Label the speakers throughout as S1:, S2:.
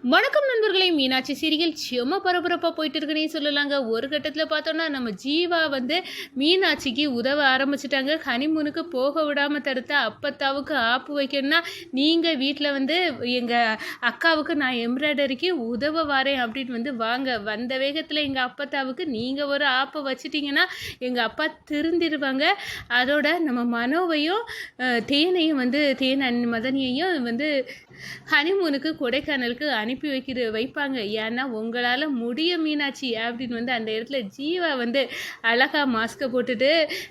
S1: வணக்கம் நண்பர்களே, மீனாட்சி சீரியல் செம்ம பரபரப்பாக போயிட்டு இருக்குன்னே சொல்லலாங்க. ஒரு கட்டத்தில் பார்த்தோன்னா நம்ம ஜீவா மீனாட்சிக்கு உதவ ஆரம்பிச்சிட்டாங்க. ஹனிமூனுக்கு போக விடாமல் தடுத்த அப்பத்தாவுக்கு ஆப்பு வைக்கணும்னா நீங்கள் வீட்டில் எங்கள் அக்காவுக்கு நான் எம்ப்ராய்டரிக்கு உதவ வரேன் அப்படின்னு வாங்க. வந்த வேகத்தில் எங்கள் அப்பத்தாவுக்கு நீங்கள் ஒரு ஆப்பை வச்சிட்டிங்கன்னா எங்கள் அப்பா திருந்திடுவாங்க. அதோட நம்ம மனோவையும் தேனையும் தேன் மதனியையும் ஹனிமூனுக்கு கொடைக்கானலுக்கு அனுப்பி வைப்பாங்க. ஏன்னா உங்களால் முடிய மீனாட்சி அப்படின்னு அந்த இடத்துல ஜீவா அழகாக மாஸ்கை போட்டுட்டு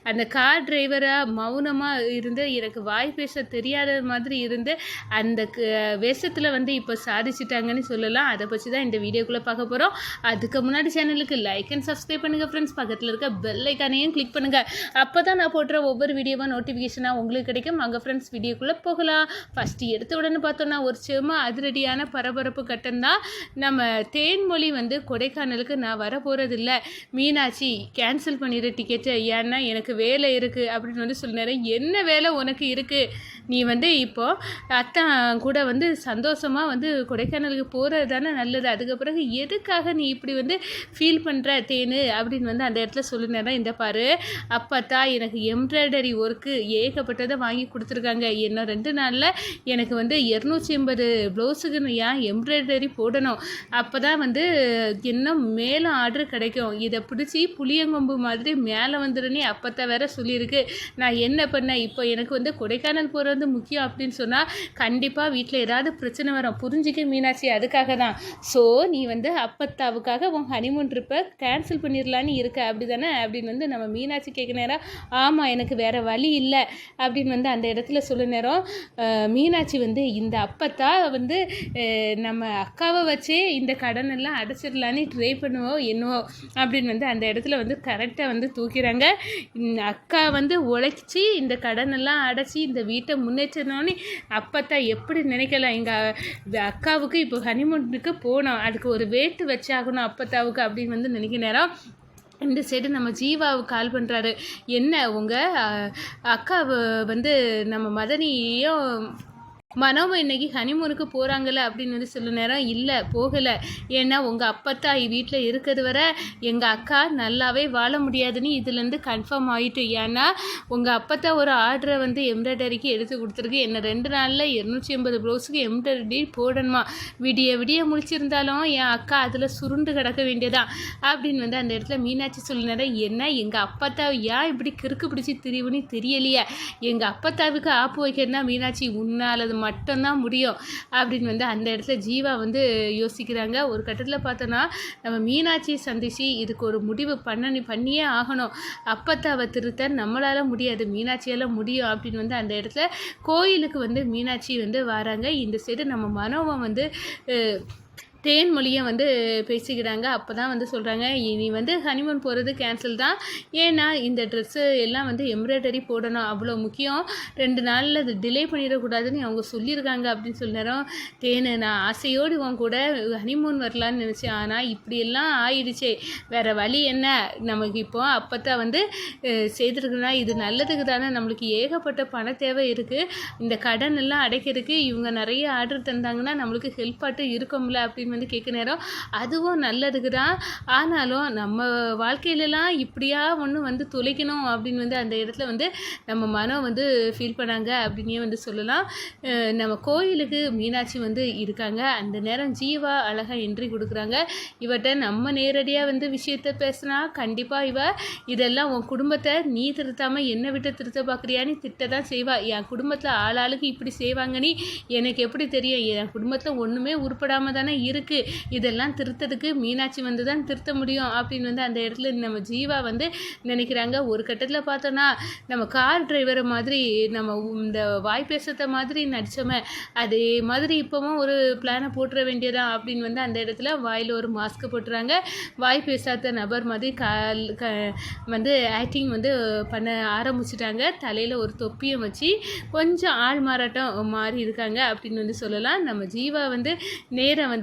S1: அந்த கார் டிரைவராக மௌனமாக இருந்து எனக்கு வாய் பேச தெரியாத மாதிரி இருந்து அந்த வேஷத்தில் இப்போ சாதிச்சிட்டாங்கன்னு சொல்லலாம். அதை பற்றி தான் இந்த வீடியோக்குள்ளே பார்க்க போகிறோம். அதுக்கு முன்னாடி சேனலுக்கு லைக் அண்ட் சப்ஸ்கிரைப் பண்ணுங்கள் ஃப்ரெண்ட்ஸ். பக்கத்தில் இருக்க பெல் ஐக்கானையும் கிளிக் பண்ணுங்கள். அப்போ தான் நான் போடுற ஒவ்வொரு வீடியோவாக நோட்டிஃபிகேஷனாக உங்களுக்கு கிடைக்கும். அங்கே ஃப்ரெண்ட்ஸ் வீடியோக்குள்ளே போகலாம். ஃபஸ்ட்டு எடுத்த உடனே பார்த்தோன்னா ஒரு செம்ம அதிரடியான பரபரப்பு கட்டம் தான். நம்ம தேன்மொழி கொடைக்கானலுக்கு நான் வர போகிறதில்ல, மீனாட்சி கேன்சல் பண்ணிடுற டிக்கெட்டு, ஏன்னா எனக்கு வேலை இருக்குது அப்படின்னு சொன்னார். என்ன வேலை உனக்கு இருக்குது? நீ இப்போது அத்தான் கூட சந்தோஷமாக கொடைக்கானலுக்கு போகிறது தானே நல்லது. அதுக்கு பிறகு எதுக்காக நீ இப்படி ஃபீல் பண்ணுற தேனு அப்படின்னு அந்த இடத்துல சொல்லினேன். இந்த பாரு அப்பத்தா எனக்கு எம்ப்ராய்டரி ஒர்க்கு ஏகப்பட்டதை வாங்கி கொடுத்துருக்காங்க. இன்னும் 2 நாளில் எனக்கு 250 ப்ளவுஸுக்கு ஏன் எம்ப்ராய்டரி போடணும். அப்போ தான் இன்னும் மேலும் ஆர்டர் கிடைக்கும். இதை பிடிச்சி புளியங்கொம்பு மாதிரி மேலே வந்துடுனே அப்பத்தான் வேற சொல்லியிருக்கு. நான் என்ன பண்ணேன்? இப்போ எனக்கு கொடைக்கானல் போகிறது முக்கியம் அப்படின்னு சொன்னால் கண்டிப்பாக வீட்டில் ஏதாவது பிரச்சனை வரும். புரிஞ்சிக்க மீனாட்சி, அதுக்காக தான். ஸோ நீ அப்பத்தாவுக்காக உன் ஹனிமூன் ட்ரிப்பை கேன்சல் பண்ணிடலான்னு இருக்க அப்படி தானே அப்படின்னு நம்ம மீனாட்சி கேட்க நேரம், ஆமாம் எனக்கு வேறு வழி இல்லை அப்படின்னு அந்த இடத்துல சொல்ல நேரம் மீனாட்சி இந்த அப்பத்தா நம்ம அக்காவை வச்சே இந்த கடன் எல்லாம் அடைச்சிடலான்னு ட்ரை பண்ணுவோம் என்னவோ அப்படின்னு அந்த இடத்துல கரெக்டாக தூக்கிறாங்க. அக்கா உழைச்சி இந்த கடன் எல்லாம் அடைச்சி இந்த வீட்டை முன்னேற்றணும்னு அப்பத்தா எப்படி நினைக்கலாம். எங்கள் அக்காவுக்கு இப்போ ஹனிமூனுக்கு போனோம், அதுக்கு ஒரு வேட்டு வச்சாகணும் அப்பத்தாவுக்கு அப்படின்னு நினைக்க நேரம் இந்த சைடு நம்ம ஜீவாவுக்கு கால் பண்ணுறாரு. என்ன உங்கள் அக்காவை நம்ம மதனியையும் மனோவை இன்னைக்கு ஹனிமூனுக்கு போகிறாங்கள அப்படின்னு சொல்ல நேரம், இல்லை போகலை, ஏன்னா உங்கள் அப்பத்தாய் வீட்டில் இருக்கிறது வரை எங்கள் அக்கா நல்லாவே வாழ முடியாதுன்னு இதுலேருந்து கன்ஃபார்ம் ஆகிட்டு. ஏன்னா உங்கள் அப்பத்தா ஒரு ஆர்டரை எம்ப்ராய்டரிக்கு எடுத்து கொடுத்துருக்கு. என்ன 2 நாளில் 250 ப்ளவுஸுக்கு எம்ப்ராய்டரி போடணுமா. விடிய முழிச்சிருந்தாலும் என் அக்கா அதில் சுருண்டு கிடக்க வேண்டியதான் அப்படின்னு அந்த இடத்துல மீனாட்சி சொல்லினார. என்ன எங்கள் அப்பத்தாவை ஏன் இப்படி கிறுக்கு பிடிச்சி திரிவுன்னு தெரியலையே. எங்கள் அப்பத்தாவுக்கு ஆப்பு வைக்கிறதுனா மீனாட்சி உன்னால் மட்டும்தான் முடியும் அப்படின்னு அந்த இடத்துல ஜீவா யோசிக்கிறாங்க. ஒரு கட்டத்தில் பார்த்தோன்னா நம்ம மீனாட்சியை சந்திச்சு இதுக்கு ஒரு முடிவு பண்ணியே ஆகணும். அப்பத்தாவை திருத்த நம்மளால் முடியாது, மீனாட்சியால் முடியும் அப்படின்னு அந்த இடத்துல கோயிலுக்கு மீனாட்சி வராங்க. இந்த சைடு நம்ம மனோவை தேன்மொழியை பேசிக்கிறாங்க. அப்போ தான் சொல்கிறாங்க, நீ ஹனிமூன் போகிறது கேன்சல் தான், ஏன்னா இந்த ட்ரெஸ்ஸு எல்லாம் எம்ப்ராய்டரி போடணும், அவ்வளோ முக்கியம், 2 நாளில் அது டிலே பண்ணிடக்கூடாதுன்னு அவங்க சொல்லியிருக்காங்க அப்படின்னு சொல்லினோம். தேனு நான் ஆசையோடு உன் கூட ஹனிமூன் வரலான்னு நினச்சேன், ஆனால் இப்படியெல்லாம் ஆயிடுச்சே, வேறு வழி என்ன. நமக்கு இப்போ அப்போ தான் செய்திருக்குன்னா இது நல்லதுக்கு தானே, நம்மளுக்கு ஏகப்பட்ட பண தேவை இருக்குது, இந்த கடன் எல்லாம் அடைக்கிறதுக்கு இவங்க நிறைய ஆர்டர் தந்தாங்கன்னா நம்மளுக்கு ஹெல்ப்பாட்டு இருக்கும்ல அப்படின்னு கேட்க நேரம், அதுவும் நல்லதுக்கு தான், ஆனாலும் நம்ம வாழ்க்கையிலலாம் இப்படியா ஒன்று தொலைக்கணும் அப்படின்னு அந்த இடத்துல நம்ம மனம் ஃபீல் பண்ணாங்க அப்படின்னே சொல்லலாம். நம்ம கோயிலுக்கு மீனாட்சி இருக்காங்க. அந்த நேரம் ஜீவா அழகாக என்ட்ரி கொடுக்குறாங்க. இவட்ட நம்ம நேரடியாக விஷயத்த பேசினா கண்டிப்பாக இவ இதெல்லாம் உன் குடும்பத்தை நீ திருத்தாமல் என்னை விட்டு திருத்த பார்க்குறியான்னு திட்ட தான் செய்வா. என் குடும்பத்தில் ஆளாளுக்கு இப்படி செய்வாங்கன்னு எனக்கு எப்படி தெரியும்? என் குடும்பத்தில் ஒன்றுமே உருப்படாமல் தானே இருக்குது, இதெல்லாம் திருத்ததுக்கு மீனாட்சி தான் திருத்த முடியும் அப்படின்னு அந்த இடத்துல நம்ம ஜீவா நினைக்கிறாங்க. ஒரு கட்டத்தில் பார்த்தோன்னா நம்ம கார் டிரைவரை மாதிரி நம்ம இந்த வாய் பேசத்த மாதிரி நடித்தோமே, அதே மாதிரி இப்போவும் ஒரு பிளானை போட்டுற வேண்டியதான் அப்படின்னு அந்த இடத்துல வாயில் ஒரு மாஸ்க்கு போட்டுறாங்க. வாய் பேசாத நபர் மாதிரி ஆக்டிங் பண்ண ஆரம்பிச்சிட்டாங்க. தலையில் ஒரு தொப்பியை வச்சு கொஞ்சம் ஆள் மாறாட்டம் மாறி இருக்காங்க அப்படின்னு சொல்லலாம். நம்ம ஜீவா நேரம்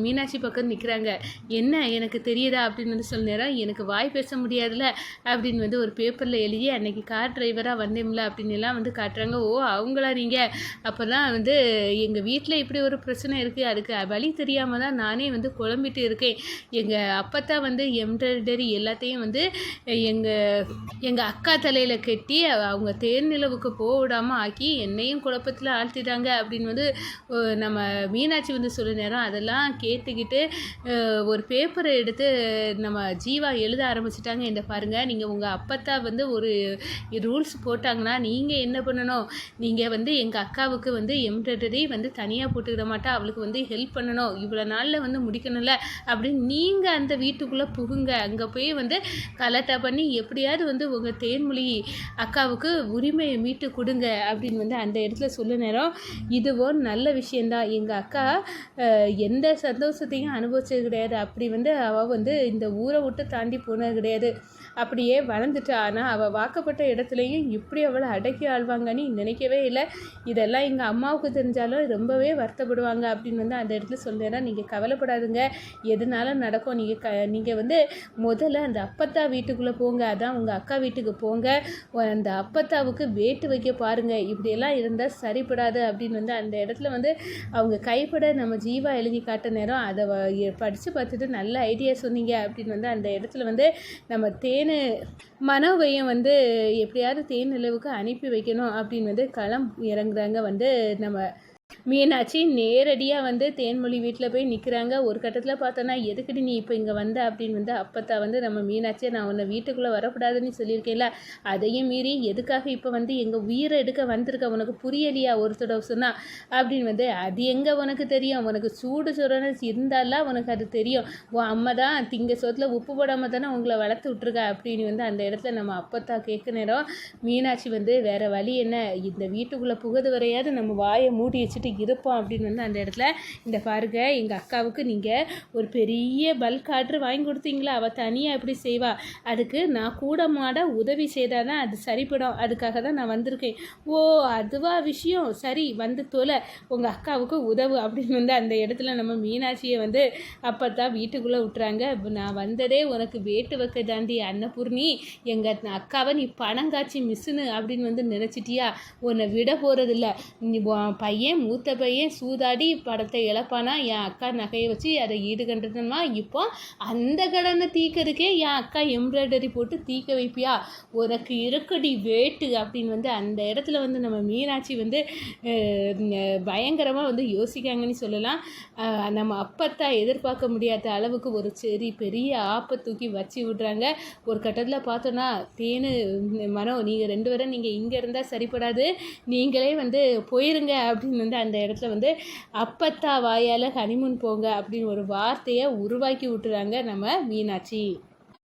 S1: மீனாட்சி பக்கம் நிற்கிறாங்க. என்ன எனக்கு தெரியுதா அப்படின்னு வந்து சொல்ல நேரம், எனக்கு வாய் பேச முடியாதுல்ல அப்படின்னு வந்து ஒரு பேப்பரில் எழுதி அன்னைக்கு கார் டிரைவராக வந்தேம்ல அப்படின்னு எல்லாம் வந்து காட்டுறாங்க. ஓ அவங்களா நீங்கள்? அப்போ தான் வந்து எங்கள் வீட்டில் இப்படி ஒரு பிரச்சனை இருக்குது, அதுக்கு வழி தெரியாமல் தான் நானே வந்து குழம்பிட்டு இருக்கேன். எங்கள் அப்பத்தான் வந்து எம்ப்ராய்டரி எல்லாத்தையும் வந்து எங்கள் அக்கா தலையில் கட்டி அவங்க தேர் நிலவுக்கு போக விடாமல் ஆக்கி என்னையும் குழப்பத்தில் ஆழ்த்திட்டாங்க அப்படின்னு வந்து நம்ம மீனாட்சி வந்து சொல்ல நேரம் அதெல்லாம் கேட்டுக்கிட்டு ஒரு பேப்பரை எடுத்து நம்ம ஜீவா எழுத ஆரம்பிச்சிட்டாங்க. இந்த பாருங்கள், நீங்கள் உங்கள் அப்பத்தா வந்து ஒரு ரூல்ஸ் போட்டாங்கன்னா நீங்கள் என்ன பண்ணணும், நீங்கள் வந்து எங்கள் அக்காவுக்கு வந்து எம்ப்ராய்டரி வந்து தனியாக போட்டுக்கிட மாட்டா, அவளுக்கு வந்து ஹெல்ப் பண்ணணும், இவ்வளோ நாளில் வந்து முடிக்கணும்ல அப்படின்னு நீங்கள் அந்த வீட்டுக்குள்ளே புகுங்க, அங்கே போய் வந்து கலட்டா பண்ணி எப்படியாவது வந்து உங்கள் தேன்மொழி அக்காவுக்கு உரிமையை மீட்டு கொடுங்க அப்படின்னு வந்து அந்த இடத்துல சொல்ல நேரம், இதுவோ நல்ல விஷயந்தான். எங்கள் அக்கா எந்த சந்தோஷத்தையும் அனுபவிச்சது கிடையாது, அப்படி வந்து அவள் வந்து இந்த ஊரை விட்டு தாண்டி போனது கிடையாது, அப்படியே வளர்ந்துட்டா. ஆனால் அவள் வாக்கப்பட்ட இடத்துலையும் இப்படி அவளை அடக்கி ஆழ்வாங்கன்னு நினைக்கவே இல்லை. இதெல்லாம் எங்கள் அம்மாவுக்கு தெரிஞ்சாலும் ரொம்பவே வருத்தப்படுவாங்க அப்படின்னு வந்து அந்த இடத்துல சொல்கிறேன்னா, நீங்கள் கவலைப்படாதுங்க, எதுனாலும் நடக்கும். நீங்கள் வந்து முதல்ல அந்த அப்பத்தா வீட்டுக்குள்ளே போங்க, அதான் உங்கள் அக்கா வீட்டுக்கு போங்க, அந்த அப்பத்தாவுக்கு வேட்டு வைக்க பாருங்கள், இப்படியெல்லாம் இருந்தால் சரிப்படாது அப்படின்னு வந்து அந்த இடத்துல வந்து அவங்க கைப்பட நம்ம ஜீவா எழுதி காட்ட நேரம் அதை படித்து பார்த்துட்டு நல்ல ஐடியா சொன்னீங்க அப்படின்னு வந்து அந்த இடத்துல வந்து நம்ம மனோவையும் வந்து எப்படியாவது தேன் நிலவுக்கு அனுப்பி வைக்கணும் அப்படின்னு வந்து களம் இறங்குறாங்க வந்து நம்ம மீனாட்சி. நேரடியாக வந்து தேன்மொழி வீட்டில் போய் நிற்கிறாங்க. ஒரு கட்டத்தில் பார்த்தோன்னா, எதுக்கிட்டு நீ இப்போ இங்கே வந்த அப்படின்னு வந்து அப்பத்தா வந்து நம்ம மீனாட்சியை, நான் உன்னை வீட்டுக்குள்ளே வரக்கூடாதுன்னு சொல்லியிருக்கேன்ல, அதையும் மீறி எதுக்காக இப்போ வந்து எங்கள் உயிரை எடுக்க வந்திருக்க, உனக்கு புரியலையா ஒரு தடவை சொன்னால் அப்படின்னு வந்து, அது எங்கே உனக்கு தெரியும், உனக்கு சூடு சொரணை இருந்தாலாம் உனக்கு அது தெரியும், உன் அம்மா தான் திங்க சோத்தில் உப்பு போடாமல் தானே உங்களை வளர்த்து விட்ருக்கா அப்படின்னு வந்து அந்த இடத்துல நம்ம அப்பத்தா கேட்க நேரம், மீனாட்சி வந்து வேறு வழி என்ன, இந்த வீட்டுக்குள்ளே புகுது வரையாவது நம்ம வாயை மூடி வச்சுட்டு இருப்போம் அப்படின்னு வந்து அந்த இடத்துல, இந்த பாருங்க, எங்கள் அக்காவுக்கு நீங்கள் ஒரு பெரிய பல்க் ஆர்டர் வாங்கி கொடுத்தீங்களா, அவள் தனியாக எப்படி செய்வா, அதுக்கு நான் கூட மாட உதவி செய்தால் தான் அது சரிப்படும், அதுக்காக தான் நான் வந்திருக்கேன். ஓ அதுவா விஷயம், சரி வந்து தொலை, உங்கள் அக்காவுக்கு உதவு அப்படின்னு வந்து அந்த இடத்துல நம்ம மீனாட்சியை வந்து அப்பத்தான் வீட்டுக்குள்ளே விட்டுறாங்க. நான் வந்ததே உனக்கு வேட்டு வைக்க தாண்டி அன்னபூர்ணி, எங்கள் அக்காவை நீ பணம் காய்ச்சி மிஸ்ஸுன்னு அப்படின்னு வந்து நினச்சிட்டியா, உன்னை விட போகிறதில்ல, நீ பையன் மூத்த பையன் சூதாடி படத்தை இழப்பானா, என் அக்கா நகையை வச்சு அதை ஈடுகண்டதுமா, இப்போ அந்த கடனை தீக்கிறதுக்கே என் அக்கா எம்ப்ராய்டரி போட்டு தீக்க வைப்பியா, உனக்கு இருக்கடி வேட்டு அப்படின்னு வந்து அந்த இடத்துல வந்து நம்ம மீனாட்சி வந்து பயங்கரமாக வந்து யோசிக்காங்கன்னு சொல்லலாம். நம்ம அப்பத்தா எதிர்பார்க்க முடியாத அளவுக்கு ஒரு சரி பெரிய ஆப்பை தூக்கி வச்சு விடுறாங்க. ஒரு கட்டத்தில் பார்த்தோன்னா, தேனு மனோ நீங்கள் 2 பேரும் நீங்கள் இங்கே இருந்தால் சரிப்படாது, நீங்களே வந்து போயிருங்க அப்படின்னு வந்து அந்த இடத்துல வந்து அப்பத்தா வாயால் ஹனிமூன் போங்க அப்படின்னு ஒரு வார்த்தையை உருவாக்கி விட்டுறாங்க நம்ம மீனாட்சி.